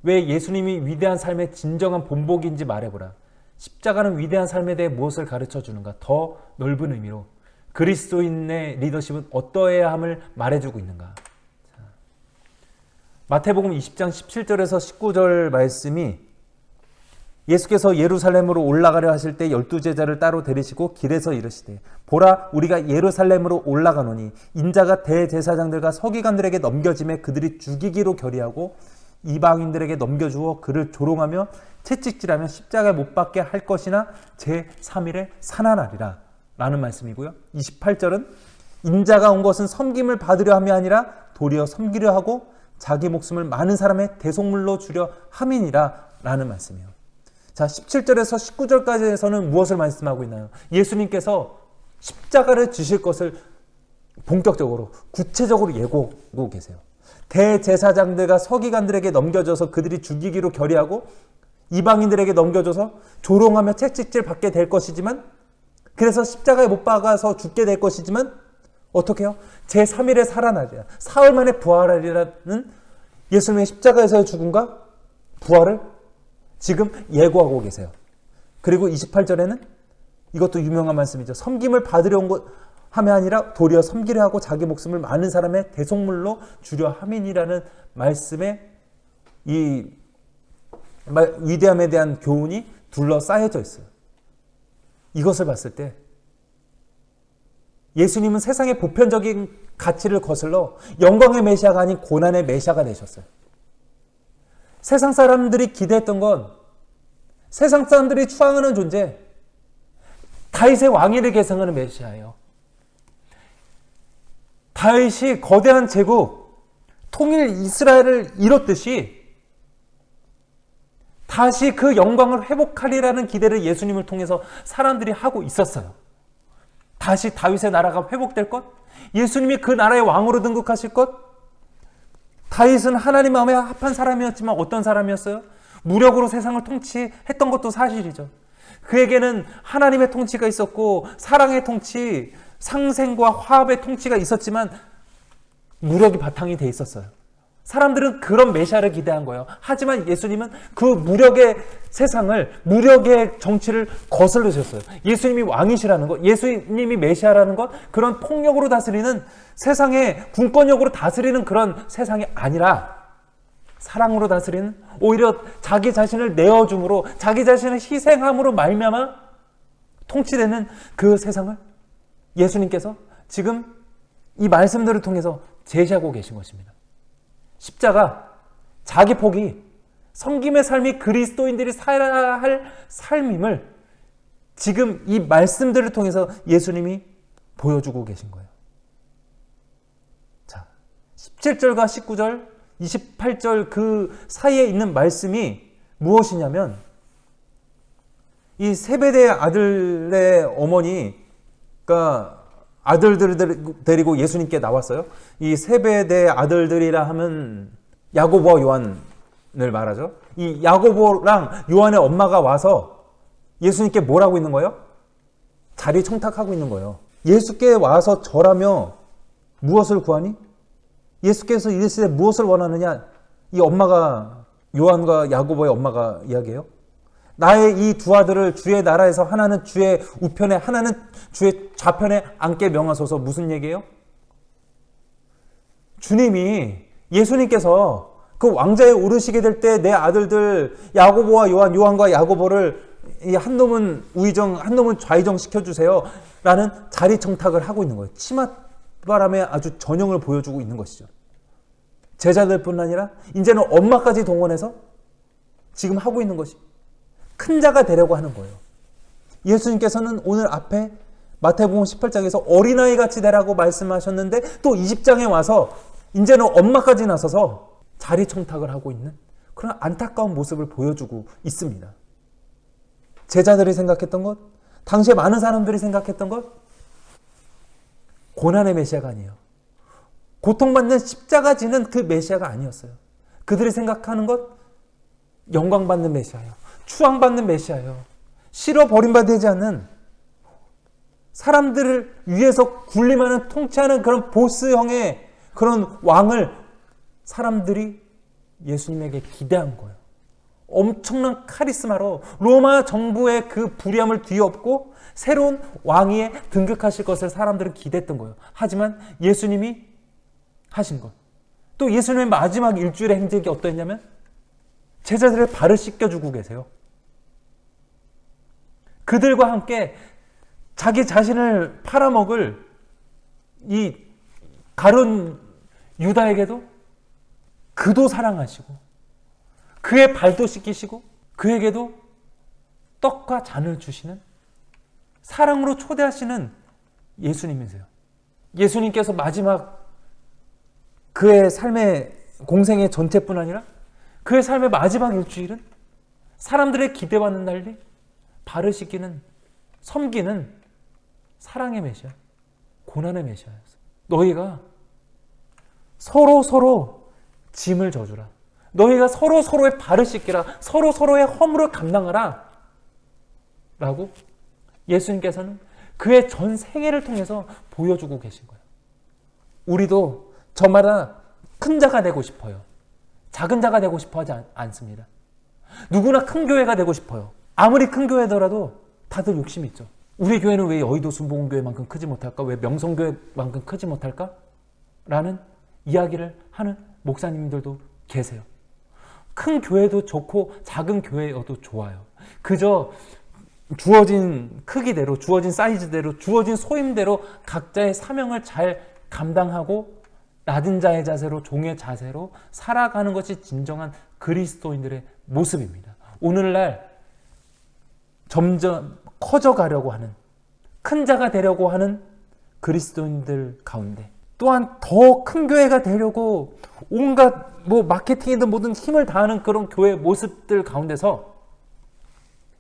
왜 예수님이 위대한 삶의 진정한 본보기인지 말해보라. 십자가는 위대한 삶에 대해 무엇을 가르쳐 주는가? 더 넓은 의미로 그리스도인의 리더십은 어떠해야 함을 말해주고 있는가? 자, 마태복음 20장 17절에서 19절 말씀이 예수께서 예루살렘으로 올라가려 하실 때 12제자를 따로 데리시고 길에서 이르시되 보라 우리가 예루살렘으로 올라가노니 인자가 대제사장들과 서기관들에게 넘겨짐에 그들이 죽이기로 결의하고 이방인들에게 넘겨주어 그를 조롱하며 채찍질하며 십자가에 못 박게 할 것이나 제3일에 살아나리라 라는 말씀이고요. 28절은 인자가 온 것은 섬김을 받으려 함이 아니라 도리어 섬기려 하고 자기 목숨을 많은 사람의 대속물로 주려 함이니라 라는 말씀이에요. 자, 17절에서 19절까지에서는 무엇을 말씀하고 있나요? 예수님께서 십자가를 지실 것을 본격적으로 구체적으로 예고하고 계세요. 대제사장들과 서기관들에게 넘겨져서 그들이 죽이기로 결의하고 이방인들에게 넘겨져서 조롱하며 채찍질 받게 될 것이지만 그래서 십자가에 못 박아서 죽게 될 것이지만 어떻게 해요? 제3일에 살아나리라. 사흘 만에 부활하리라는 예수님의 십자가에서의 죽음과 부활을 지금 예고하고 계세요. 그리고 28절에는 이것도 유명한 말씀이죠. 섬김을 받으려 온 것 함이 아니라 도리어 섬기려 하고 자기 목숨을 많은 사람의 대속물로 주려 함이니라는 말씀에 이 위대함에 대한 교훈이 둘러싸여져 있어요. 이것을 봤을 때 예수님은 세상의 보편적인 가치를 거슬러 영광의 메시아가 아닌 고난의 메시아가 되셨어요. 세상 사람들이 기대했던 건 세상 사람들이 추앙하는 존재, 다윗의 왕위를 계승하는 메시아예요. 다윗이 거대한 제국, 통일 이스라엘을 이뤘듯이 다시 그 영광을 회복하리라는 기대를 예수님을 통해서 사람들이 하고 있었어요. 다시 다윗의 나라가 회복될 것, 예수님이 그 나라의 왕으로 등극하실 것. 다윗은 하나님 마음에 합한 사람이었지만 어떤 사람이었어요? 무력으로 세상을 통치했던 것도 사실이죠. 그에게는 하나님의 통치가 있었고 사랑의 통치, 상생과 화합의 통치가 있었지만 무력이 바탕이 돼 있었어요. 사람들은 그런 메시아를 기대한 거예요. 하지만 예수님은 그 무력의 세상을, 무력의 정치를 거슬르셨어요. 예수님이 왕이시라는 것, 예수님이 메시아라는 것, 그런 폭력으로 다스리는 세상의 군권력으로 다스리는 그런 세상이 아니라 사랑으로 다스리는, 오히려 자기 자신을 내어줌으로, 자기 자신을 희생함으로 말미암아 통치되는 그 세상을 예수님께서 지금 이 말씀들을 통해서 제시하고 계신 것입니다. 십자가, 자기 포기, 섬김의 삶이 그리스도인들이 살아야 할 삶임을 지금 이 말씀들을 통해서 예수님이 보여주고 계신 거예요. 자, 17절과 19절, 28절 그 사이에 있는 말씀이 무엇이냐면, 이 세베대의 아들의 어머니가 아들들을 데리고 예수님께 나왔어요. 이 세베대의 아들들이라 하면 야고보와 요한을 말하죠. 이 야고보랑 요한의 엄마가 와서 예수님께 뭐라고 있는 거예요? 자리 청탁하고 있는 거예요. 예수께 와서 절하며 무엇을 구하니? 예수께서 이르시되 무엇을 원하느냐? 이 엄마가, 요한과 야고보의 엄마가 이야기해요. 나의 이 두 아들을 주의 나라에서 하나는 주의 우편에, 하나는 주의 좌편에 앉게 명하소서. 무슨 얘기예요? 주님이, 예수님께서 그 왕자에 오르시게 될 때 내 아들들 야고보와 요한, 요한과 야고보를 이 한 놈은 우의정, 한 놈은 좌의정 시켜주세요 라는 자리 청탁을 하고 있는 거예요. 치맛바람에 아주 전형을 보여주고 있는 것이죠. 제자들뿐 아니라 이제는 엄마까지 동원해서 지금 하고 있는 것이 큰 자가 되려고 하는 거예요. 예수님께서는 오늘 앞에 마태복음 18장에서 어린아이 같이 되라고 말씀하셨는데 또 20장에 와서 이제는 엄마까지 나서서 자리 청탁을 하고 있는 그런 안타까운 모습을 보여주고 있습니다. 제자들이 생각했던 것, 당시에 많은 사람들이 생각했던 것, 고난의 메시아가 아니에요. 고통받는 십자가 지는 그 메시아가 아니었어요. 그들이 생각하는 것, 영광받는 메시아예요. 추앙받는 메시아예요. 싫어 버림받지 않는, 사람들을 위해서 군림하는, 통치하는 그런 보스형의 그런 왕을 사람들이 예수님에게 기대한 거예요. 엄청난 카리스마로 로마 정부의 그 불의함을 뒤엎고 새로운 왕위에 등극하실 것을 사람들은 기대했던 거예요. 하지만 예수님이 하신 것, 또 예수님의 마지막 일주일의 행적이 어떠했냐면 제자들의 발을 씻겨주고 계세요. 그들과 함께 자기 자신을 팔아먹을 이 가룟 유다에게도 그도 사랑하시고 그의 발도 씻기시고 그에게도 떡과 잔을 주시는, 사랑으로 초대하시는 예수님이세요. 예수님께서 마지막 그의 삶의 공생의 전체뿐 아니라 그의 삶의 마지막 일주일은 사람들의 기대와는 달리 발을 씻기는, 섬기는 사랑의 메시아, 고난의 메시아였어요. 너희가 서로 짐을 져주라. 너희가 서로의 발을 씻기라. 서로의 허물을 감당하라. 라고 예수님께서는 그의 전 생애를 통해서 보여주고 계신 거예요. 우리도 저마다 큰 자가 되고 싶어요. 작은 자가 되고 싶어 하지 않습니다. 누구나 큰 교회가 되고 싶어요. 아무리 큰 교회더라도 다들 욕심이 있죠. 우리 교회는 왜 여의도 순복음교회만큼 크지 못할까? 왜 명성교회만큼 크지 못할까? 라는 이야기를 하는 목사님들도 계세요. 큰 교회도 좋고 작은 교회여도 좋아요. 그저 주어진 크기대로, 주어진 사이즈대로, 주어진 소임대로 각자의 사명을 잘 감당하고 낮은 자의 자세로, 종의 자세로 살아가는 것이 진정한 그리스도인들의 모습입니다. 오늘날 점점 커져가려고 하는 큰 자가 되려고 하는 그리스도인들 가운데, 또한 더 큰 교회가 되려고 온갖 마케팅이든 모든 힘을 다하는 그런 교회 모습들 가운데서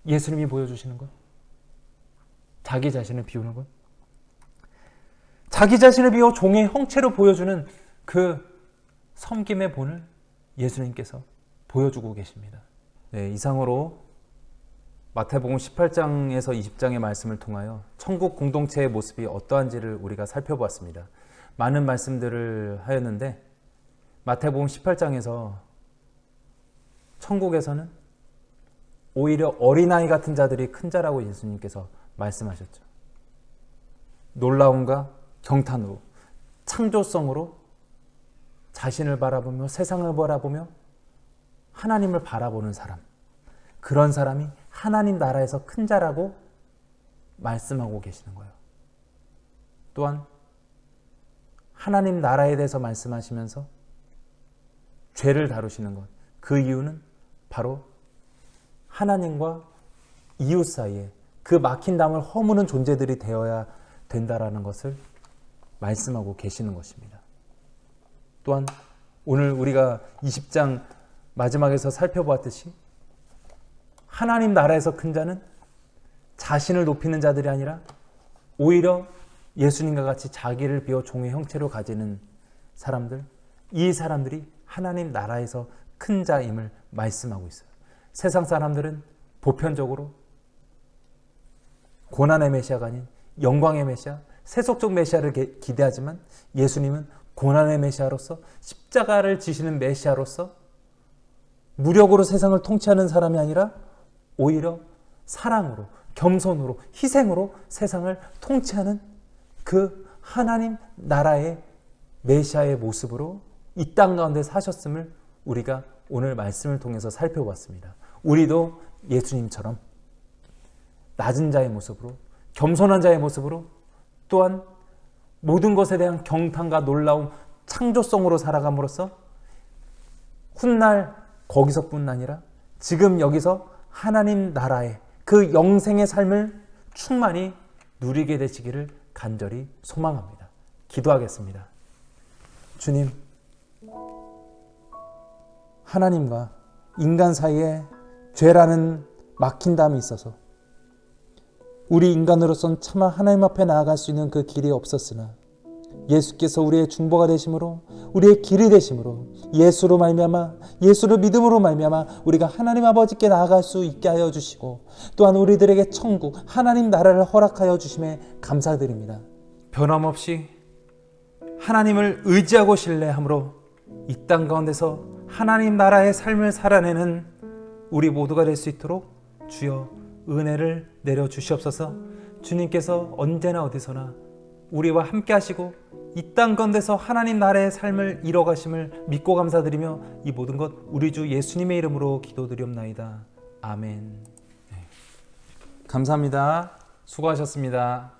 예수님이 보여주시는 것, 자기 자신을 비우는 것, 자기 자신을 비워 종의 형체로 보여주는 그 섬김의 본을 예수님께서 보여주고 계십니다. 네, 이상으로 마태복음 18장에서 20장의 말씀을 통하여 천국 공동체의 모습이 어떠한지를 우리가 살펴보았습니다. 많은 말씀들을 하였는데 마태복음 18장에서 천국에서는 오히려 어린아이 같은 자들이 큰 자라고 예수님께서 말씀하셨죠. 놀라움과 경탄으로, 창조성으로 자신을 바라보며 세상을 바라보며 하나님을 바라보는 사람, 그런 사람이 하나님 나라에서 큰 자라고 말씀하고 계시는 거예요. 또한 하나님 나라에 대해서 말씀하시면서 죄를 다루시는 것, 그 이유는 바로 하나님과 이웃 사이에 그 막힌 담을 허무는 존재들이 되어야 된다라는 것을 말씀하고 계시는 것입니다. 또한 오늘 우리가 20장 마지막에서 살펴보았듯이 하나님 나라에서 큰 자는 자신을 높이는 자들이 아니라 오히려 예수님과 같이 자기를 비워 종의 형체로 가지는 사람들, 이 사람들이 하나님 나라에서 큰 자임을 말씀하고 있어요. 세상 사람들은 보편적으로 고난의 메시아가 아닌 영광의 메시아, 세속적 메시아를 기대하지만 예수님은 고난의 메시아로서, 십자가를 지시는 메시아로서 무력으로 세상을 통치하는 사람이 아니라 오히려 사랑으로, 겸손으로, 희생으로 세상을 통치하는 그 하나님 나라의 메시아의 모습으로 이 땅 가운데 사셨음을 우리가 오늘 말씀을 통해서 살펴봤습니다. 우리도 예수님처럼 낮은 자의 모습으로, 겸손한 자의 모습으로, 또한 모든 것에 대한 경탄과 놀라움, 창조성으로 살아감으로써 훗날 거기서뿐 아니라 지금 여기서 하나님 나라의 그 영생의 삶을 충만히 누리게 되시기를 간절히 소망합니다. 기도하겠습니다. 주님, 하나님과 인간 사이에 죄라는 막힌 담이 있어서 우리 인간으로선 차마 하나님 앞에 나아갈 수 있는 그 길이 없었으나 예수께서 우리의 중보가 되심으로, 우리의 길이 되심으로, 예수로 말미암아, 예수를 믿음으로 말미암아 우리가 하나님 아버지께 나아갈 수 있게 하여 주시고, 또한 우리들에게 천국, 하나님 나라를 허락하여 주심에 감사드립니다. 변함없이 하나님을 의지하고 신뢰함으로 이 땅 가운데서 하나님 나라의 삶을 살아내는 우리 모두가 될 수 있도록 주여 은혜를 내려 주시옵소서. 주님께서 언제나 어디서나 우리와 함께 하시고 이 땅 가운데서 하나님 나라의 삶을 이뤄가심을 믿고 감사드리며 이 모든 것 우리 주 예수님의 이름으로 기도드리옵나이다. 아멘. 감사합니다. 수고하셨습니다.